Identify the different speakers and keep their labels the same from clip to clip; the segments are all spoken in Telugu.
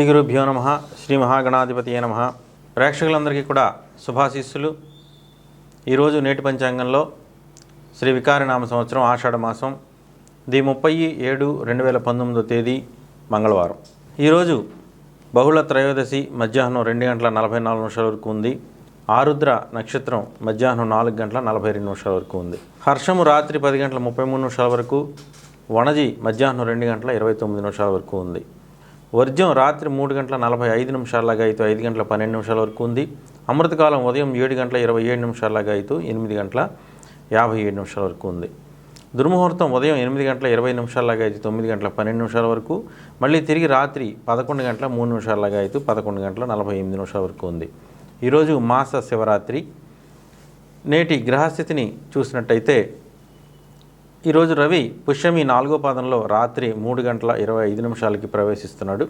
Speaker 1: గురుభ్యో నమః. శ్రీ మహాగణాధిపతియే నమః. ప్రేక్షకులందరికీ కూడా శుభాశీస్సులు. ఈరోజు నేటి పంచాంగంలో శ్రీ వికారినామ సంవత్సరం ఆషాఢ మాసం 30/7/2019 తేదీ మంగళవారం. ఈరోజు బహుళ త్రయోదశి మధ్యాహ్నం 2:44 వరకు ఉంది. ఆరుద్ర నక్షత్రం మధ్యాహ్నం 4:42 వరకు ఉంది. హర్షము రాత్రి 10:33 వరకు, వణజి మధ్యాహ్నం 2:29 వరకు ఉంది. వర్జ్యం రాత్రి 3:45 లాగాయితూ 5:12 వరకు ఉంది. అమృతకాలం ఉదయం 7:27 లాగాయితూ 8:57 వరకు ఉంది. దుర్ముహూర్తం ఉదయం 8:20 లాగాయితూ 9:12 వరకు, మళ్ళీ తిరిగి రాత్రి 11:03 లాగాయితూ 11:48 వరకు ఉంది. ఈరోజు మాస శివరాత్రి. నేటి గ్రహస్థితిని చూసినట్టయితే ఈరోజు రవి పుష్యమి 4వ పాదంలో రాత్రి 3:25 ప్రవేశిస్తున్నాడు.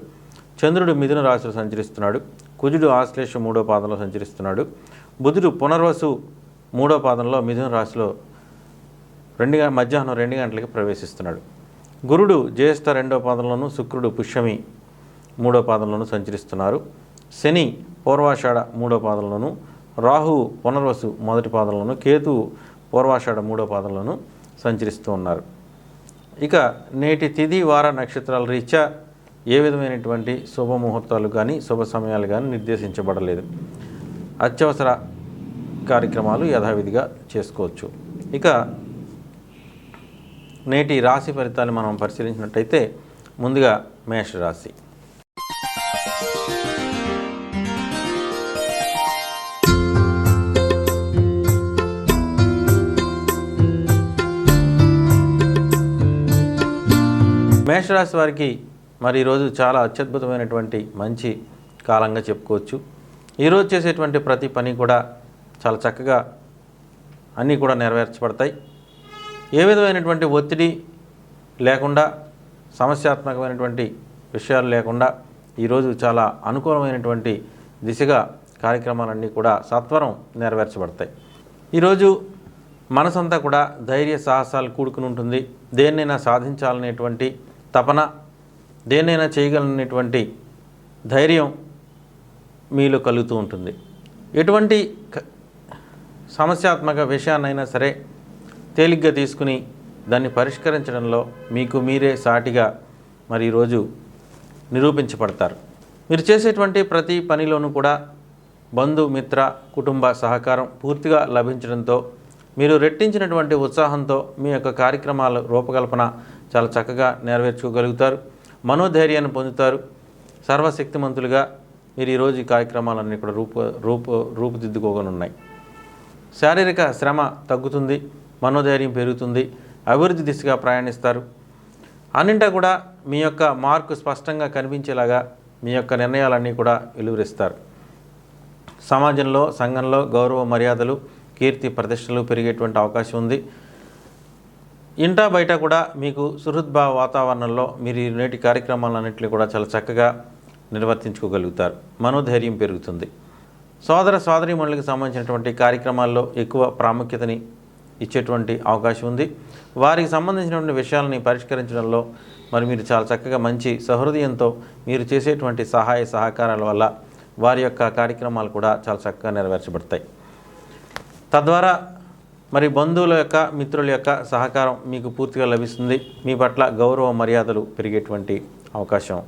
Speaker 1: చంద్రుడు మిథున రాశిలో సంచరిస్తున్నాడు. కుజుడు ఆశ్లేష 3వ పాదంలో సంచరిస్తున్నాడు. బుధుడు పునర్వసు 3వ పాదంలో మిథున రాశిలో మధ్యాహ్నం 2 గంటలకి ప్రవేశిస్తున్నాడు. గురుడు జ్యేష్ఠ 2వ పాదంలోను, శుక్రుడు పుష్యమి 3వ పాదంలోను సంచరిస్తున్నారు. శని పూర్వాషాఢ 3వ పాదంలోను, రాహువు పునర్వసు 1వ పాదంలోను, కేతువు పూర్వాషాఢ 3వ పాదంలోను సంచరిస్తూ ఉన్నారు. ఇక నేటి తిథి వార నక్షత్రాల రీత్యా ఏ విధమైనటువంటి శుభముహూర్తాలు కానీ శుభ సమయాలు కానీ నిర్దేశించబడలేదు. అత్యవసర కార్యక్రమాలు యథావిధిగా చేసుకోవచ్చు. ఇక నేటి రాశి ఫలితాలు మనం పరిశీలించినట్టయితే ముందుగా మేషరాశి. మేషరాశి వారికి మరి ఈరోజు చాలా అత్యద్భుతమైనటువంటి మంచి కాలంగా చెప్పుకోవచ్చు. ఈరోజు చేసేటువంటి ప్రతి పని కూడా చాలా చక్కగా అన్నీ కూడా నెరవేర్చబడతాయి. ఏ విధమైనటువంటి ఒత్తిడి లేకుండా, సమస్యాత్మకమైనటువంటి విషయాలు లేకుండా ఈరోజు చాలా అనుకూలమైనటువంటి దిశగా కార్యక్రమాలన్నీ కూడా సత్వరం నెరవేర్చబడతాయి. ఈరోజు మనసంతా కూడా ధైర్య సాహసాలు కూడుకుని ఉంటుంది. దేన్నైనా సాధించాలనేటువంటి తపన, దేన్నైనా చేయగలనేటువంటి ధైర్యం మీలో కలుగుతూ ఉంటుంది. ఎటువంటి సమస్యాత్మక విషయాన్నైనా సరే తేలిగ్గా తీసుకుని దాన్ని పరిష్కరించడంలో మీకు మీరే సాటిగా మరి ఈరోజు నిరూపించబడతారు. మీరు చేసేటువంటి ప్రతి పనిలోనూ కూడా బంధుమిత్ర కుటుంబ సహకారం పూర్తిగా లభించడంతో మీరు రెట్టించినటువంటి ఉత్సాహంతో మీ యొక్క కార్యక్రమాల రూపకల్పన చాలా చక్కగా నెరవేర్చుకోగలుగుతారు. మనోధైర్యాన్ని పొందుతారు. సర్వశక్తిమంతులుగా మీరు ఈరోజు ఈ కార్యక్రమాలన్నీ కూడా రూపుదిద్దుకోగనున్నాయి. శారీరక శ్రమ తగ్గుతుంది, మనోధైర్యం పెరుగుతుంది, అభివృద్ధి దిశగా ప్రయాణిస్తారు. అన్నింటా కూడా మీ యొక్క మార్కు స్పష్టంగా కనిపించేలాగా మీ యొక్క నిర్ణయాలన్నీ కూడా వెలువరిస్తారు. సమాజంలో, సంఘంలో గౌరవ మర్యాదలు, కీర్తి ప్రతిష్టలు పెరిగేటువంటి అవకాశం ఉంది. ఇంటా బయట కూడా మీకు సుహృద్భావ వాతావరణంలో మీరు నేటి కార్యక్రమాలన్నింటినీ కూడా చాలా చక్కగా నిర్వర్తించుకోగలుగుతారు. మనోధైర్యం పెరుగుతుంది. సోదర సోదరీమణులకు సంబంధించినటువంటి కార్యక్రమాల్లో ఎక్కువ ప్రాముఖ్యతని ఇచ్చేటువంటి అవకాశం ఉంది. వారికి సంబంధించినటువంటి విషయాలని పరిష్కరించడంలో మరి మీరు చాలా చక్కగా మంచి సహృదయంతో మీరు చేసేటువంటి సహాయ సహకారాల వల్ల వారి యొక్క కార్యక్రమాలు కూడా చాలా చక్కగా నెరవేర్చబడతాయి. తద్వారా మరి బంధువుల యొక్క, మిత్రుల యొక్క సహకారం మీకు పూర్తిగా లభిస్తుంది. మీ పట్ల గౌరవ మర్యాదలు పెరిగేటువంటి అవకాశం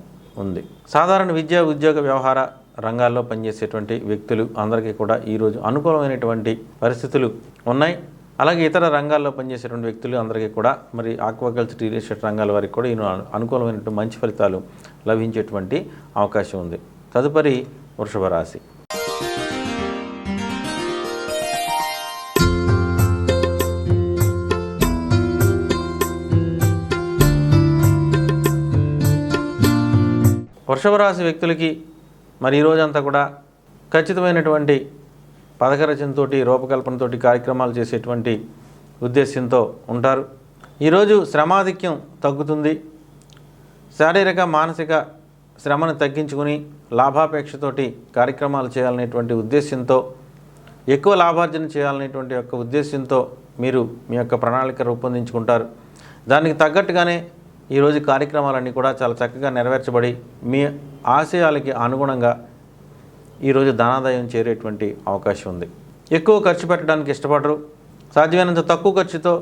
Speaker 1: ఉంది. సాధారణ విద్యా, ఉద్యోగ, వ్యవహార రంగాల్లో పనిచేసేటువంటి వ్యక్తులు అందరికీ కూడా ఈరోజు అనుకూలమైనటువంటి పరిస్థితులు ఉన్నాయి. అలాగే ఇతర రంగాల్లో పనిచేసేటువంటి వ్యక్తులు అందరికీ కూడా మరి ఆక్వాకల్చర్, రియల్ ఎస్టేట్ రంగాల వారికి కూడా అనుకూలమైనటువంటి మంచి ఫలితాలు లభించేటువంటి అవకాశం ఉంది. తదుపరి వృషభ రాశి. వృషభ రాశి వ్యక్తులకి మరి ఈరోజంతా కూడా ఖచ్చితమైనటువంటి పథక రచనతో, రూపకల్పనతో కార్యక్రమాలు చేసేటువంటి ఉద్దేశ్యంతో ఉంటారు. ఈరోజు శ్రమాధిక్యం తగ్గుతుంది. శారీరక మానసిక శ్రమను తగ్గించుకుని లాభాపేక్షతోటి కార్యక్రమాలు చేయాలనేటువంటి ఉద్దేశ్యంతో, ఎక్కువ లాభార్జన చేయాలనేటువంటి యొక్క ఉద్దేశ్యంతో మీరు మీ యొక్క ప్రణాళిక రూపొందించుకుంటారు. దానికి తగ్గట్టుగానే ఈరోజు కార్యక్రమాలన్నీ కూడా చాలా చక్కగా నెరవేర్చబడి మీ ఆశయాలకి అనుగుణంగా ఈరోజు ధనాదాయం చేరేటువంటి అవకాశం ఉంది. ఎక్కువ ఖర్చు పెట్టడానికి ఇష్టపడరు. సాధ్యమైనంత తక్కువ ఖర్చుతో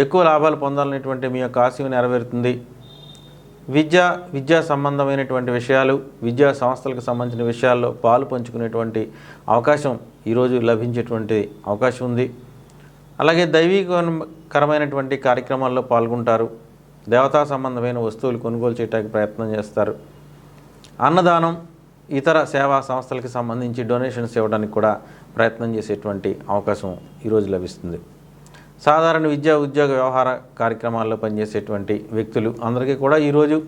Speaker 1: ఎక్కువ లాభాలు పొందాలనేటువంటి మీ యొక్క ఆశయం నెరవేరుతుంది. విద్యా సంబంధమైనటువంటి విషయాలు, విద్యా సంస్థలకు సంబంధించిన విషయాల్లో పాలు పంచుకునేటువంటి అవకాశం ఈరోజు లభించేటువంటి అవకాశం ఉంది. అలాగే దైవీకరమైనటువంటి కార్యక్రమాల్లో పాల్గొంటారు. దేవతా సంబంధమైన వస్తువులు కొనుగోలు చేయడానికి ప్రయత్నం చేస్తారు. అన్నదానం, ఇతర సేవా సంస్థలకు సంబంధించి డొనేషన్స్ ఇవ్వడానికి కూడా ప్రయత్నం చేసేటువంటి అవకాశం ఈరోజు లభిస్తుంది. సాధారణ విద్యా ఉద్యోగ వ్యవహార కార్యక్రమాల్లో పనిచేసేటువంటి వ్యక్తులు అందరికీ కూడా ఈరోజు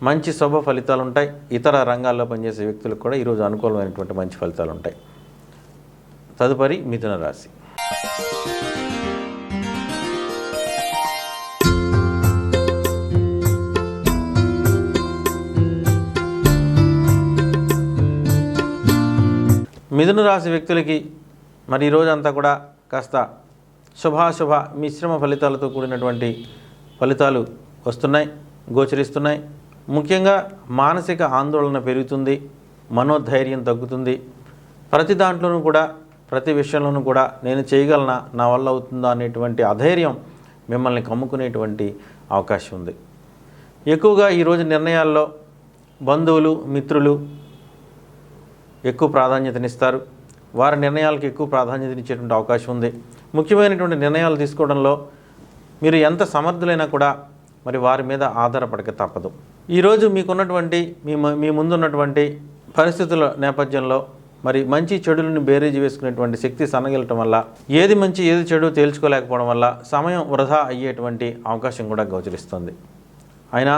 Speaker 1: మంచి శుభ ఫలితాలు ఉంటాయి. ఇతర రంగాల్లో పనిచేసే వ్యక్తులకు కూడా ఈరోజు అనుకూలమైనటువంటి మంచి ఫలితాలు ఉంటాయి. తదుపరి మిథున రాశి. మిథున రాశి వ్యక్తులకి మరి ఈరోజు అంతా కూడా కాస్త శుభాశుభ మిశ్రమ ఫలితాలతో కూడినటువంటి ఫలితాలు గోచరిస్తున్నాయి. ముఖ్యంగా మానసిక ఆందోళన పెరుగుతుంది, మనోధైర్యం తగ్గుతుంది. ప్రతి దాంట్లోనూ కూడా, ప్రతి విషయంలోనూ కూడా నేను చేయగలనా, నా వల్ల అవుతుందా అనేటువంటి అధైర్యం మిమ్మల్ని కమ్ముకునేటువంటి అవకాశం ఉంది. ఎక్కువగా ఈరోజు నిర్ణయాల్లో బంధువులు, మిత్రులు ఎక్కువ ప్రాధాన్యతనిస్తారు. వారి నిర్ణయాలకు ఎక్కువ ప్రాధాన్యతనిచ్చేటువంటి అవకాశం ఉంది. ముఖ్యమైనటువంటి నిర్ణయాలు తీసుకోవడంలో మీరు ఎంత సమర్థులైనా కూడా మరి వారి మీద ఆధారపడక తప్పదు. ఈరోజు మీకున్నటువంటి మీ ముందున్నటువంటి పరిస్థితుల నేపథ్యంలో మరి మంచి చెడులను బేరీజు వేసుకునేటువంటి శక్తి సన్నగిలటం వల్ల ఏది మంచి ఏది చెడు తేల్చుకోలేకపోవడం వల్ల సమయం వృధా అయ్యేటువంటి అవకాశం కూడా గోచరిస్తుంది. అయినా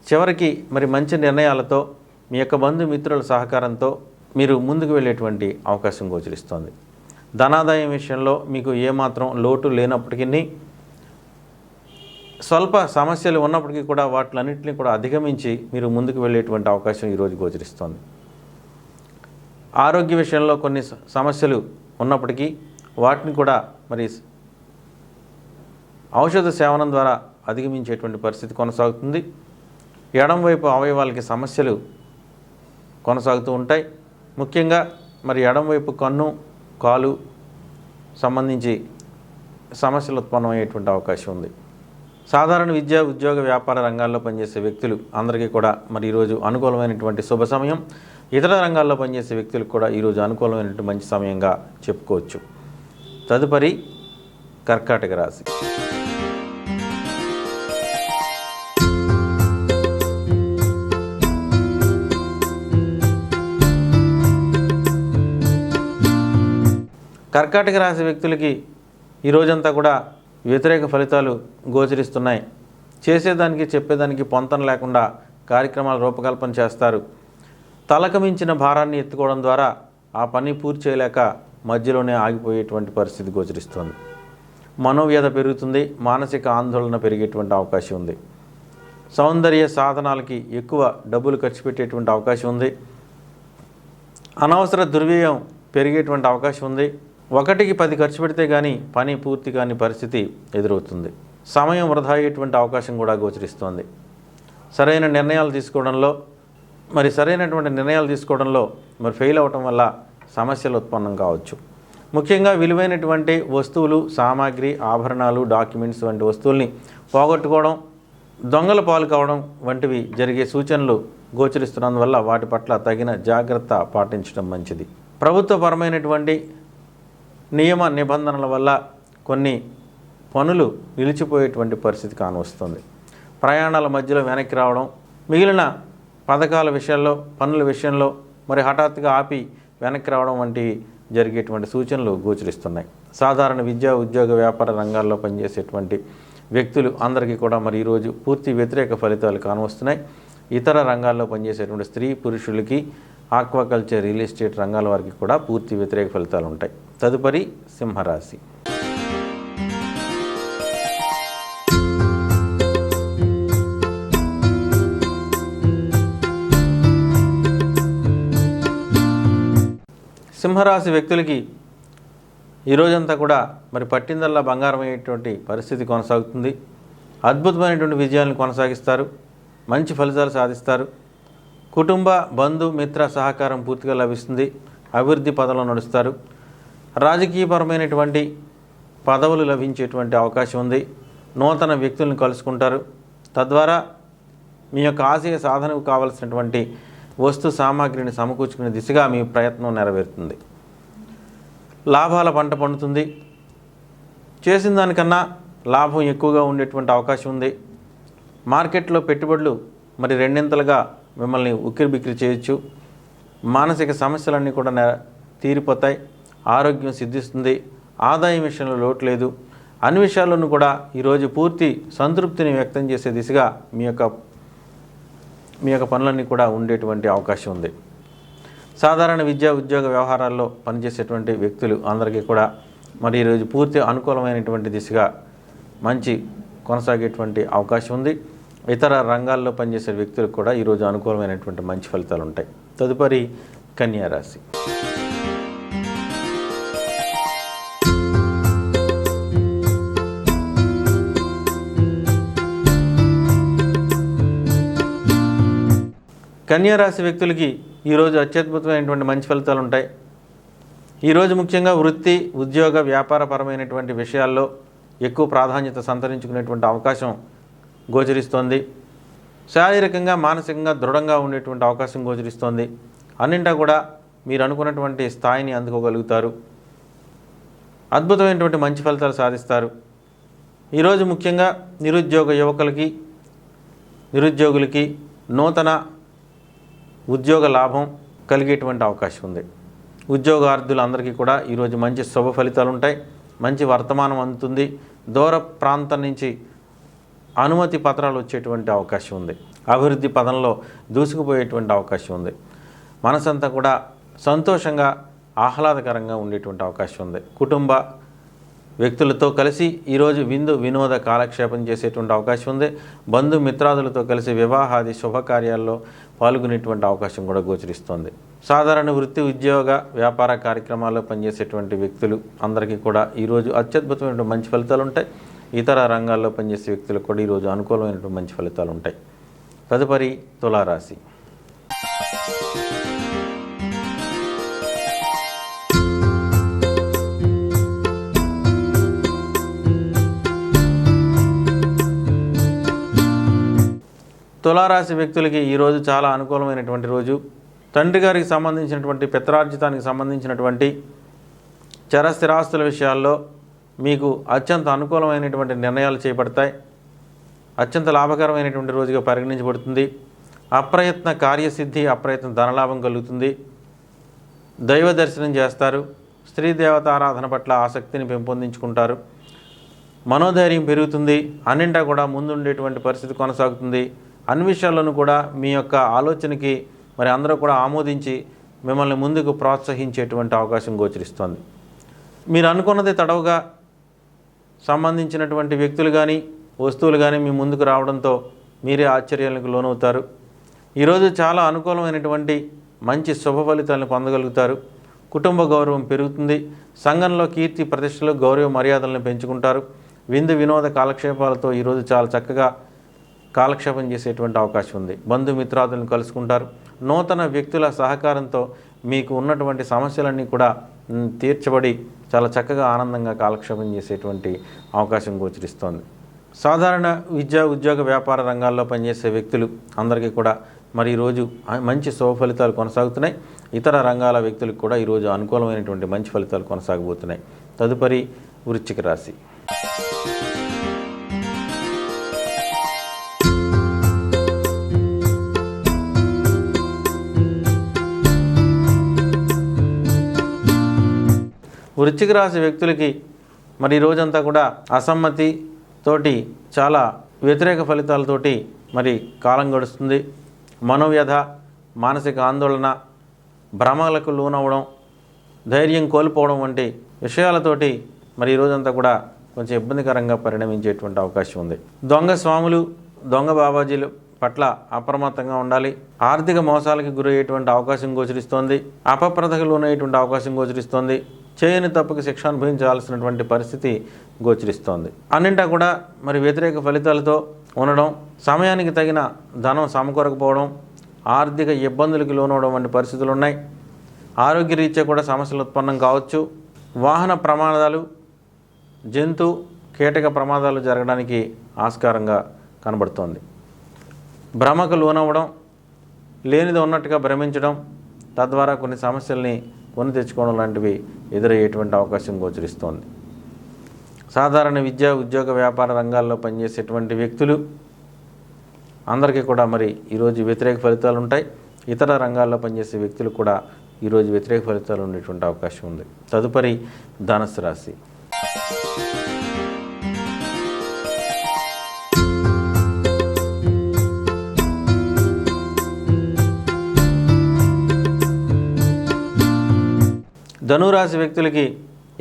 Speaker 1: చివరికి మరి మంచి నిర్ణయాలతో మీ యొక్క బంధుమిత్రుల సహకారంతో మీరు ముందుకు వెళ్ళేటువంటి అవకాశం గోచరిస్తోంది. ధనాదాయం విషయంలో మీకు ఏమాత్రం లోటు లేనప్పటికీ, స్వల్ప సమస్యలు ఉన్నప్పటికీ కూడా వాటిలన్నింటినీ కూడా అధిగమించి మీరు ముందుకు వెళ్ళేటువంటి అవకాశం ఈరోజు గోచరిస్తోంది. ఆరోగ్య విషయంలో కొన్ని సమస్యలు ఉన్నప్పటికీ వాటిని కూడా మరి ఔషధ సేవనం ద్వారా అధిగమించేటువంటి పరిస్థితి కొనసాగుతుంది. ఎడంవైపు అవయవాలకి సమస్యలు కొనసాగుతూ ఉంటాయి. ముఖ్యంగా మరి ఎడంవైపు కన్ను, కాలు సంబంధించి సమస్యలు ఉత్పన్నమయ్యేటువంటి అవకాశం ఉంది. సాధారణ విద్యా ఉద్యోగ వ్యాపార రంగాల్లో పనిచేసే వ్యక్తులు అందరికీ కూడా మరి ఈరోజు అనుకూలమైనటువంటి శుభ సమయం. ఇతర రంగాల్లో పనిచేసే వ్యక్తులకు కూడా ఈరోజు అనుకూలమైనటువంటి మంచి సమయంగా చెప్పుకోవచ్చు. తదుపరి కర్కాటక రాశి. కర్కాటక రాశి వ్యక్తులకి ఈరోజంతా కూడా వ్యతిరేక ఫలితాలు గోచరిస్తున్నాయి. చేసేదానికి చెప్పేదానికి పొంతన లేకుండా కార్యక్రమాల రూపకల్పన చేస్తారు. తలకు మించిన భారాన్ని ఎత్తుకోవడం ద్వారా ఆ పని పూర్తి చేయలేక మధ్యలోనే ఆగిపోయేటువంటి పరిస్థితి గోచరిస్తుంది. మనోవ్యధ పెరుగుతుంది, మానసిక ఆందోళన పెరిగేటువంటి అవకాశం ఉంది. సౌందర్య సాధనాలకి ఎక్కువ డబ్బులు ఖర్చు పెట్టేటువంటి అవకాశం ఉంది. అనవసర దుర్వ్యయం పెరిగేటువంటి అవకాశం ఉంది. 1కి 10 ఖర్చు పెడితే కానీ పని పూర్తి కాని పరిస్థితి ఎదురవుతుంది. సమయం వృధా అయ్యేటువంటి అవకాశం కూడా గోచరిస్తోంది. సరైనటువంటి నిర్ణయాలు తీసుకోవడంలో మరి ఫెయిల్ అవ్వటం వల్ల సమస్యలు ఉత్పన్నం కావచ్చు. ముఖ్యంగా విలువైనటువంటి వస్తువులు, సామాగ్రి, ఆభరణాలు, డాక్యుమెంట్స్ వంటి వస్తువుల్ని పోగొట్టుకోవడం, దొంగల పాలు కావడం వంటివి జరిగే సూచనలు గోచరిస్తున్నందువల్ల వాటి పట్ల తగిన జాగ్రత్త పాటించడం మంచిది. ప్రభుత్వపరమైనటువంటి నియమ నిబంధనల వల్ల కొన్ని పనులు నిలిచిపోయేటువంటి పరిస్థితి కానవస్తుంది. ప్రయాణాల మధ్యలో వెనక్కి రావడం, మిగిలిన పథకాల విషయాల్లో, పనుల విషయంలో మరి హఠాత్తుగా ఆపి వెనక్కి రావడం వంటివి జరిగేటువంటి సూచనలు గోచరిస్తున్నాయి. సాధారణ విద్యా ఉద్యోగ వ్యాపార రంగాల్లో పనిచేసేటువంటి వ్యక్తులు అందరికీ కూడా మరి ఈరోజు పూర్తి వ్యతిరేక ఫలితాలు కానవస్తున్నాయి. ఇతర రంగాల్లో పనిచేసేటువంటి స్త్రీ పురుషులకి, ఆక్వాకల్చర్, రియల్ ఎస్టేట్ రంగాల వారికి కూడా పూర్తి వ్యతిరేక ఫలితాలు ఉంటాయి. తదుపరి సింహరాశి. సింహరాశి వ్యక్తులకి ఈరోజంతా కూడా మరి పట్టిందల్లా బంగారం అయ్యేటువంటి పరిస్థితి కొనసాగుతుంది. అద్భుతమైనటువంటి విజయాలను కొనసాగిస్తారు, మంచి ఫలితాలు సాధిస్తారు. కుటుంబ బంధు మిత్ర సహకారం పూర్తిగా లభిస్తుంది. అభివృద్ధి పదంలో నడుస్తారు. రాజకీయపరమైనటువంటి పదవులు లభించేటువంటి అవకాశం ఉంది. నూతన వ్యక్తులను కలుసుకుంటారు. తద్వారా మీ యొక్క ఆశయ సాధనకు కావలసినటువంటి వస్తు సామాగ్రిని సమకూర్చుకునే దిశగా మీ ప్రయత్నం నెరవేరుతుంది. లాభాల పంట పండుతుంది. చేసిన దానికన్నా లాభం ఎక్కువగా ఉండేటువంటి అవకాశం ఉంది. మార్కెట్లో పెట్టుబడులు మరి రెండింతలుగా మిమ్మల్ని ఉక్కిరిబిక్కిరి చేయొచ్చు. మానసిక సమస్యలన్నీ కూడా తీరిపోతాయి. ఆరోగ్యం సిద్ధిస్తుంది. ఆదాయం విషయంలో లోటు లేదు. అన్ని విషయాల్లోనూ కూడా ఈరోజు పూర్తి సంతృప్తిని వ్యక్తం చేసే దిశగా మీ యొక్క పనులన్నీ కూడా ఉండేటువంటి అవకాశం ఉంది. సాధారణ విద్యా ఉద్యోగ వ్యవహారాల్లో పనిచేసేటువంటి వ్యక్తులు అందరికీ కూడా మరి ఈరోజు పూర్తి అనుకూలమైనటువంటి దిశగా మంచి కొనసాగేటువంటి అవకాశం ఉంది. ఇతర రంగాల్లో పనిచేసే వ్యక్తులకు కూడా ఈరోజు అనుకూలమైనటువంటి మంచి ఫలితాలు ఉంటాయి. తదుపరి కన్యా రాశి. కన్యా రాశి వ్యక్తులకి ఈరోజు అత్యద్భుతమైనటువంటి మంచి ఫలితాలు ఉంటాయి. ఈరోజు ముఖ్యంగా వృత్తి, ఉద్యోగ, వ్యాపారపరమైనటువంటి విషయాల్లో ఎక్కువ ప్రాధాన్యత సంతరించుకునేటువంటి అవకాశం గోచరిస్తోంది. శారీరకంగా మానసికంగా దృఢంగా ఉండేటువంటి అవకాశం గోచరిస్తోంది. అన్నింటా కూడా మీరు అనుకున్నటువంటి స్థాయిని అందుకోగలుగుతారు. అద్భుతమైనటువంటి మంచి ఫలితాలు సాధిస్తారు. ఈరోజు ముఖ్యంగా నిరుద్యోగులకి నూతన ఉద్యోగ లాభం కలిగేటువంటి అవకాశం ఉంది. ఉద్యోగార్థులందరికీ కూడా ఈరోజు మంచి శుభ ఫలితాలు ఉంటాయి. మంచి వర్తమానం అందుతుంది. దూర ప్రాంతం నుంచి అనుమతి పత్రాలు వచ్చేటువంటి అవకాశం ఉంది. అభివృద్ధి పదంలో దూసుకుపోయేటువంటి అవకాశం ఉంది. మనసంతా కూడా సంతోషంగా ఆహ్లాదకరంగా ఉండేటువంటి అవకాశం ఉంది. కుటుంబ వ్యక్తులతో కలిసి ఈరోజు విందు వినోద కాలక్షేపం చేసేటువంటి అవకాశం ఉంది. బంధుమిత్రాదులతో కలిసి వివాహాది శుభకార్యాల్లో పాల్గొనేటువంటి అవకాశం కూడా గోచరిస్తోంది. సాధారణ వృత్తి, ఉద్యోగ, వ్యాపార కార్యక్రమాల్లో పనిచేసేటువంటి వ్యక్తులు అందరికీ కూడా ఈరోజు అత్యద్భుతమైన మంచి ఫలితాలు ఉంటాయి. ఇతర రంగాల్లో పనిచేసే వ్యక్తులకు కూడా ఈరోజు అనుకూలమైనటువంటి మంచి ఫలితాలు ఉంటాయి. తదుపరి తులారాశి. తులారాశి వ్యక్తులకి ఈరోజు చాలా అనుకూలమైనటువంటి రోజు. తండ్రి గారికి సంబంధించినటువంటి పిత్రార్జితానికి సంబంధించినటువంటి చర స్థిరాస్తుల విషయాల్లో మీకు అత్యంత అనుకూలమైనటువంటి నిర్ణయాలు చేపడతాయి. అత్యంత లాభకరమైనటువంటి రోజుగా పరిగణించబడుతుంది. అప్రయత్న కార్యసిద్ధి, అప్రయత్న ధనలాభం కలుగుతుంది. దైవ దర్శనం చేస్తారు. స్త్రీ దేవతారాధన పట్ల ఆసక్తిని పెంపొందించుకుంటారు. మనోధైర్యం పెరుగుతుంది. అన్నింటా కూడా ముందుండేటువంటి పరిస్థితి కొనసాగుతుంది. అన్ని విషయాల్లోనూ కూడా మీ యొక్క ఆలోచనకి మరి అందరూ కూడా ఆమోదించి మిమ్మల్ని ముందుకు ప్రోత్సహించేటువంటి అవకాశం గోచరిస్తోంది. మీరు అనుకున్నది తడవుగా సంబంధించినటువంటి వ్యక్తులు కానీ వస్తువులు కానీ మీ ముందుకు రావడంతో మీరే ఆశ్చర్యాలకు లోనవుతారు. ఈరోజు చాలా అనుకూలమైనటువంటి మంచి శుభ ఫలితాలను పొందగలుగుతారు. కుటుంబ గౌరవం పెరుగుతుంది. సంఘంలో కీర్తి ప్రతిష్టలు, గౌరవ మర్యాదలను పెంచుకుంటారు. విందు వినోద కాలక్షేపాలతో ఈరోజు చాలా చక్కగా కాలక్షేపం చేసేటువంటి అవకాశం ఉంది. బంధుమిత్రాదులను కలుసుకుంటారు. నూతన వ్యక్తుల సహకారంతో మీకు ఉన్నటువంటి సమస్యలన్నీ కూడా తీర్చబడి చాలా చక్కగా ఆనందంగా కాలక్షేపం చేసేటువంటి అవకాశం గోచరిస్తోంది. సాధారణ విద్యా, ఉద్యోగ, వ్యాపార రంగాల్లో పనిచేసే వ్యక్తులు అందరికీ కూడా మరి ఈరోజు మంచి శుభ ఫలితాలు కొనసాగుతున్నాయి. ఇతర రంగాల వ్యక్తులకు కూడా ఈరోజు అనుకూలమైనటువంటి మంచి ఫలితాలు కొనసాగబోతున్నాయి. తదుపరి వృశ్చిక రాశి. వృశ్చిక రాశి వ్యక్తులకి మరి రోజంతా కూడా అసమ్మతి తోటి చాలా వ్యతిరేక ఫలితాలతోటి మరి కాలం గడుస్తుంది. మనోవ్యధ, మానసిక ఆందోళన, భ్రమలకు లోనవ్వడం, ధైర్యం కోల్పోవడం వంటి విషయాలతోటి మరి ఈ రోజంతా కూడా కొంచెం ఇబ్బందికరంగా పరిణమించేటువంటి అవకాశం ఉంది. దొంగ స్వాములు, దొంగ బాబాజీలు పట్ల అప్రమత్తంగా ఉండాలి. ఆర్థిక మోసాలకి గురయ్యేటువంటి అవకాశం గోచరిస్తోంది. అపప్రదకు లోనయ్యేటువంటి అవకాశం గోచరిస్తోంది. చేయని తప్పుకి శిక్ష అనుభవించాల్సినటువంటి పరిస్థితి గోచరిస్తోంది. అన్నింటా కూడా మరి వ్యతిరేక ఫలితాలతో ఉండడం, సమయానికి తగిన ధనం సమకూరకపోవడం, ఆర్థిక ఇబ్బందులకు లోనవడం వంటి పరిస్థితులు ఉన్నాయి. ఆరోగ్యరీత్యా కూడా సమస్యలు ఉత్పన్నం కావచ్చు. వాహన ప్రమాదాలు, జంతు కీటక ప్రమాదాలు జరగడానికి ఆస్కారంగా కనబడుతోంది. భ్రమకు లోనవ్వడం, లేనిది ఉన్నట్టుగా భ్రమించడం, తద్వారా కొన్ని సమస్యల్ని కొని తెచ్చుకోవడం లాంటివి ఎదురయ్యేటువంటి అవకాశం గోచరిస్తోంది. సాధారణ విద్యా, ఉద్యోగ, వ్యాపార రంగాల్లో పనిచేసేటువంటి వ్యక్తులు అందరికీ కూడా మరి ఈరోజు వ్యతిరేక ఫలితాలు ఉంటాయి. ఇతర రంగాల్లో పనిచేసే వ్యక్తులు కూడా ఈరోజు వ్యతిరేక ఫలితాలు ఉండేటువంటి అవకాశం ఉంది. తదుపరి ధనుస్సు రాశి. ధనురాశి వ్యక్తులకి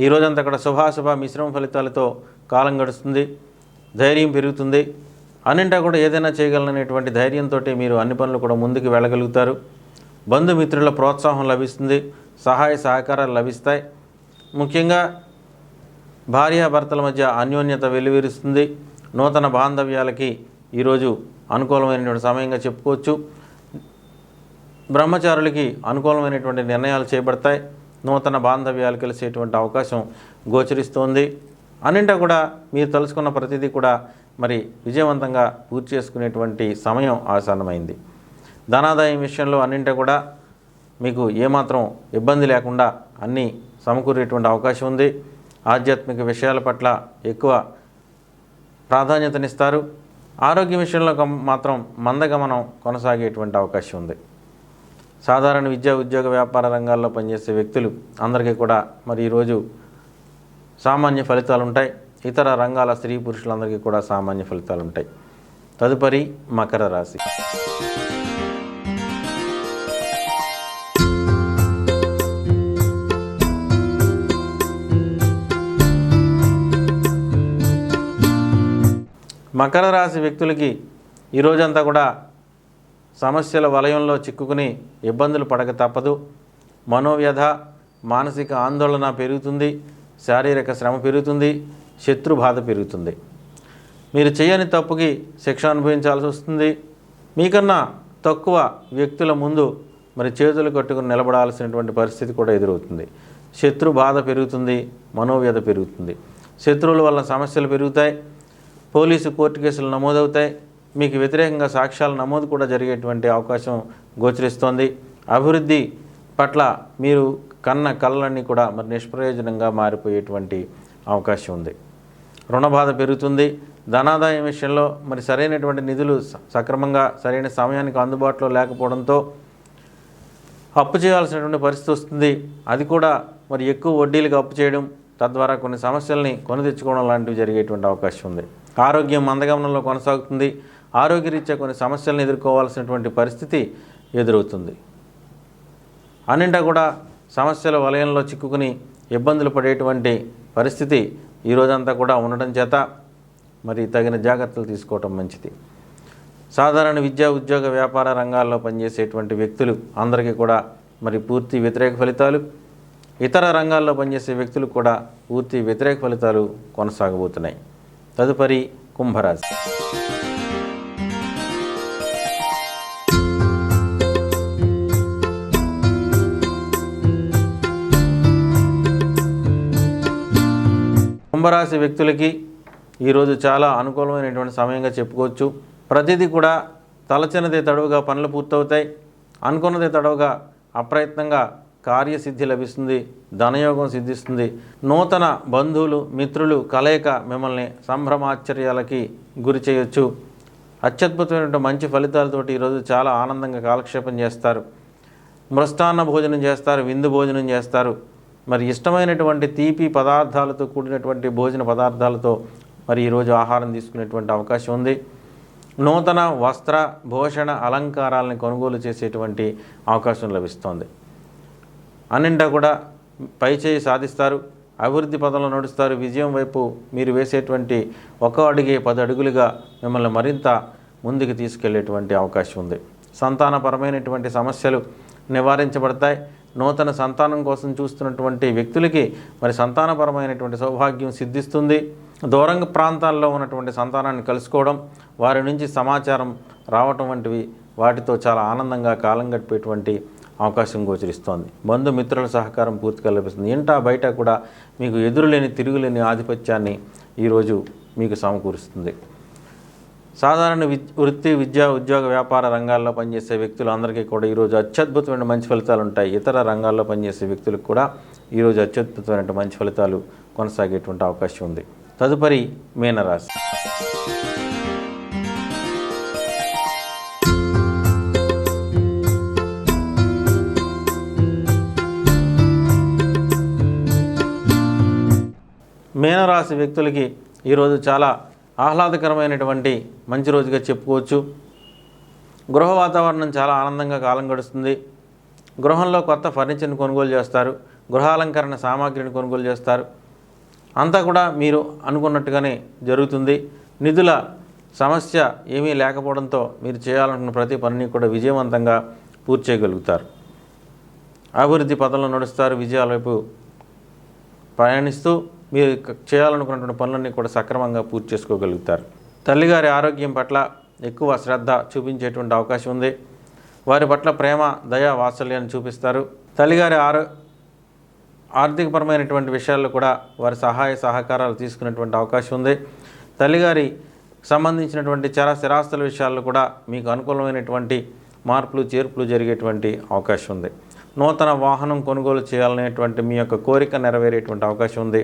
Speaker 1: ఈరోజంతా కూడా శుభాశుభ మిశ్రమ ఫలితాలతో కాలం గడుస్తుంది. ధైర్యం పెరుగుతుంది. అన్నింటా కూడా ఏదైనా చేయగలననేటువంటి ధైర్యంతో మీరు అన్ని పనులు కూడా ముందుకు వెళ్ళగలుగుతారు. బంధుమిత్రుల ప్రోత్సాహం లభిస్తుంది. సహాయ సహకారాలు లభిస్తాయి. ముఖ్యంగా భార్యాభర్తల మధ్య అన్యోన్యత వెలువరుస్తుంది. నూతన బాంధవ్యాలకి ఈరోజు అనుకూలమైనటువంటి సమయంగా చెప్పుకోవచ్చు. బ్రహ్మచారులకి అనుకూలమైనటువంటి నిర్ణయాలు చేపడతాయి. నూతన బాంధవ్యాలు కలిసేటువంటి అవకాశం గోచరిస్తోంది. అన్నింటా కూడా మీరు తలుచుకున్న ప్రతిదీ కూడా మరి విజయవంతంగా పూర్తి చేసుకునేటువంటి సమయం ఆసన్నమైంది. ధనాదాయం విషయంలో అన్నింటా కూడా మీకు ఏమాత్రం ఇబ్బంది లేకుండా అన్నీ సమకూరేటువంటి అవకాశం ఉంది. ఆధ్యాత్మిక విషయాల పట్ల ఎక్కువ ప్రాధాన్యతనిస్తారు. ఆరోగ్య విషయంలో మాత్రం మందగమనం కొనసాగేటువంటి అవకాశం ఉంది. సాధారణ విద్యా, ఉద్యోగ, వ్యాపార రంగాల్లో పనిచేసే వ్యక్తులు అందరికీ కూడా మరి ఈరోజు సామాన్య ఫలితాలు ఉంటాయి. ఇతర రంగాల స్త్రీ పురుషులందరికీ కూడా సామాన్య ఫలితాలు ఉంటాయి. తదుపరి మకర రాశి. మకర రాశి వ్యక్తులకి ఈరోజంతా కూడా సమస్యల వలయంలో చిక్కుకుని ఇబ్బందులు పడక తప్పదు. మనోవ్యధ, మానసిక ఆందోళన పెరుగుతుంది. శారీరక శ్రమ పెరుగుతుంది. శత్రు బాధ పెరుగుతుంది. మీరు చేయని తప్పుకి శిక్ష అనుభవించాల్సి వస్తుంది. మీకన్నా తక్కువ వ్యక్తుల ముందు మరి చేతులు కట్టుకుని నిలబడాల్సినటువంటి పరిస్థితి కూడా ఎదురవుతుంది. శత్రు బాధ పెరుగుతుంది. మనోవ్యధ పెరుగుతుంది. శత్రువుల వల్ల సమస్యలు పెరుగుతాయి. పోలీసు కోర్టు కేసులు నమోదవుతాయి. మీకు వ్యతిరేకంగా సాక్ష్యాల నమోదు కూడా జరిగేటువంటి అవకాశం గోచరిస్తోంది. అభివృద్ధి పట్ల మీరు కన్న కళ్ళన్నీ కూడా మరి నిష్ప్రయోజనంగా మారిపోయేటువంటి అవకాశం ఉంది. రుణబాధ పెరుగుతుంది. ధనాదాయం విషయంలో మరి సరైనటువంటి నిధులు సక్రమంగా సరైన సమయానికి అందుబాటులో లేకపోవడంతో అప్పు చేయాల్సినటువంటి పరిస్థితి వస్తుంది. అది కూడా మరి ఎక్కువ వడ్డీలకు అప్పు చేయడం, తద్వారా కొన్ని సమస్యల్ని కొని తెచ్చుకోవడం లాంటివి జరిగేటువంటి అవకాశం ఉంది. ఆరోగ్యం మందగమనంలో కొనసాగుతుంది. ఆరోగ్యరీత్యా కొన్ని సమస్యలను ఎదుర్కోవాల్సినటువంటి పరిస్థితి ఎదురవుతుంది. అన్నింటా కూడా సమస్యల వలయంలో చిక్కుకుని ఇబ్బందులు పడేటువంటి పరిస్థితి ఈరోజంతా కూడా ఉండడం చేత మరి తగిన జాగ్రత్తలు తీసుకోవటం మంచిది. సాధారణ విద్యా, ఉద్యోగ, వ్యాపార రంగాల్లో పనిచేసేటువంటి వ్యక్తులు అందరికీ కూడా మరి పూర్తి వ్యతిరేక ఫలితాలు. ఇతర రంగాల్లో పనిచేసే వ్యక్తులు కూడా పూర్తి వ్యతిరేక ఫలితాలు కొనసాగబోతున్నాయి. తదుపరి కుంభరాశి. కుంభరాశి వ్యక్తులకి ఈరోజు చాలా అనుకూలమైనటువంటి సమయంగా చెప్పుకోవచ్చు. ప్రతిదీ కూడా తలచినదే తడవుగా పనులు పూర్తవుతాయి. అనుకున్నదే తడవుగా అప్రయత్నంగా కార్యసిద్ధి లభిస్తుంది. ధనయోగం సిద్ధిస్తుంది. నూతన బంధువులు, మిత్రులు కలయిక మిమ్మల్ని సంభ్రమాశ్చర్యాలకి గురి చేయొచ్చు. అత్యద్భుతమైనటువంటి మంచి ఫలితాలతోటి ఈరోజు చాలా ఆనందంగా కాలక్షేపం చేస్తారు. మృష్టాన్న భోజనం చేస్తారు. విందు భోజనం చేస్తారు. మరి ఇష్టమైనటువంటి తీపి పదార్థాలతో కూడినటువంటి భోజన పదార్థాలతో మరి ఈరోజు ఆహారం తీసుకునేటువంటి అవకాశం ఉంది. నూతన వస్త్ర, భూషణ, అలంకారాలను కొనుగోలు చేసేటువంటి అవకాశం లభిస్తోంది. అన్నింటా కూడా పైచేయి సాధిస్తారు. అభివృద్ధి పదంలో నడుస్తారు. విజయం వైపు మీరు వేసేటువంటి ఒక అడుగే 10 అడుగులుగా మిమ్మల్ని మరింత ముందుకు తీసుకెళ్లేటువంటి అవకాశం ఉంది. సంతానపరమైనటువంటి సమస్యలు నివారించబడతాయి. నూతన సంతానం కోసం చూస్తున్నటువంటి వ్యక్తులకి మరి సంతానపరమైనటువంటి సౌభాగ్యం సిద్ధిస్తుంది. దూరంగ ప్రాంతాల్లో ఉన్నటువంటి సంతానాన్ని కలుసుకోవడం, వారి నుంచి సమాచారం రావటం వంటివి వాటితో చాలా ఆనందంగా కాలం గడిపేటువంటి అవకాశం గోచరిస్తోంది. బంధుమిత్రుల సహకారం పూర్తిగా లభిస్తుంది. ఇంటా బయట కూడా మీకు ఎదురులేని తిరుగులేని ఆధిపత్యాన్ని ఈరోజు మీకు సమకూరుస్తుంది. సాధారణ వృత్తి, విద్యా, ఉద్యోగ, వ్యాపార రంగాల్లో పనిచేసే వ్యక్తులందరికీ కూడా ఈరోజు అత్యద్భుతమైన మంచి ఫలితాలు ఉంటాయి. ఇతర రంగాల్లో పనిచేసే వ్యక్తులకు కూడా ఈరోజు అత్యద్భుతమైన మంచి ఫలితాలు కొనసాగేటువంటి అవకాశం ఉంది. తదుపరి మీనరాశి. మీనరాశి వ్యక్తులకి ఈరోజు చాలా ఆహ్లాదకరమైనటువంటి మంచి రోజుగా చెప్పుకోవచ్చు. గృహ వాతావరణం చాలా ఆనందంగా కాలం గడుస్తుంది. గృహంలో కొత్త ఫర్నిచర్ని కొనుగోలు చేస్తారు. గృహాలంకరణ సామాగ్రిని కొనుగోలు చేస్తారు. అంతా కూడా మీరు అనుకున్నట్టుగానే జరుగుతుంది. నిధుల సమస్య ఏమీ లేకపోవడంతో మీరు చేయాలనుకున్న ప్రతి పనిని కూడా విజయవంతంగా పూర్తి చేయగలుగుతారు. అభివృద్ధి పదంలో నడుస్తారు. విజయాల వైపు ప్రయాణిస్తూ మీరు చేయాలనుకున్నటువంటి పనులన్నీ కూడా సక్రమంగా పూర్తి చేసుకోగలుగుతారు. తల్లిగారి ఆరోగ్యం పట్ల ఎక్కువ శ్రద్ధ చూపించేటువంటి అవకాశం ఉంది. వారి పట్ల ప్రేమ, దయ, వాత్సల్యాన్ని చూపిస్తారు. తల్లిగారి ఆర్థికపరమైనటువంటి విషయాల్లో కూడా వారి సహాయ సహకారాలు తీసుకునేటువంటి అవకాశం ఉంది. తల్లిగారి సంబంధించినటువంటి స్థిరాస్తుల విషయాల్లో కూడా మీకు అనుకూలమైనటువంటి మార్పులు, చేర్పులు జరిగేటువంటి అవకాశం ఉంది. నూతన వాహనం కొనుగోలు చేయాలనేటువంటి మీ యొక్క కోరిక నెరవేరేటువంటి అవకాశం ఉంది.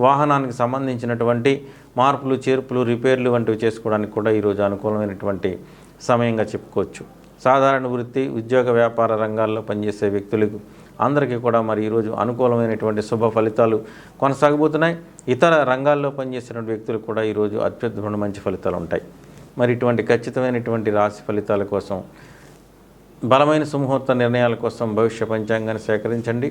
Speaker 1: వాహనానికి సంబంధించినటువంటి మార్పులు, చేర్పులు, రిపేర్లు వంటివి చేసుకోవడానికి కూడా ఈరోజు అనుకూలమైనటువంటి సమయంగా చెప్పుకోవచ్చు. సాధారణ వృత్తి, ఉద్యోగ, వ్యాపార రంగాల్లో పనిచేసే వ్యక్తులకు అందరికీ కూడా మరి ఈరోజు అనుకూలమైనటువంటి శుభ ఫలితాలు కొనసాగబోతున్నాయి. ఇతర రంగాల్లో పనిచేసినటువంటి వ్యక్తులకు కూడా ఈరోజు అత్యద్భుతమైన మంచి ఫలితాలు ఉంటాయి. మరి ఇటువంటి ఖచ్చితమైనటువంటి రాశి ఫలితాల కోసం, బలమైన సుముహూర్త నిర్ణయాల కోసం భవిష్య పంచాంగాన్ని సేకరించండి.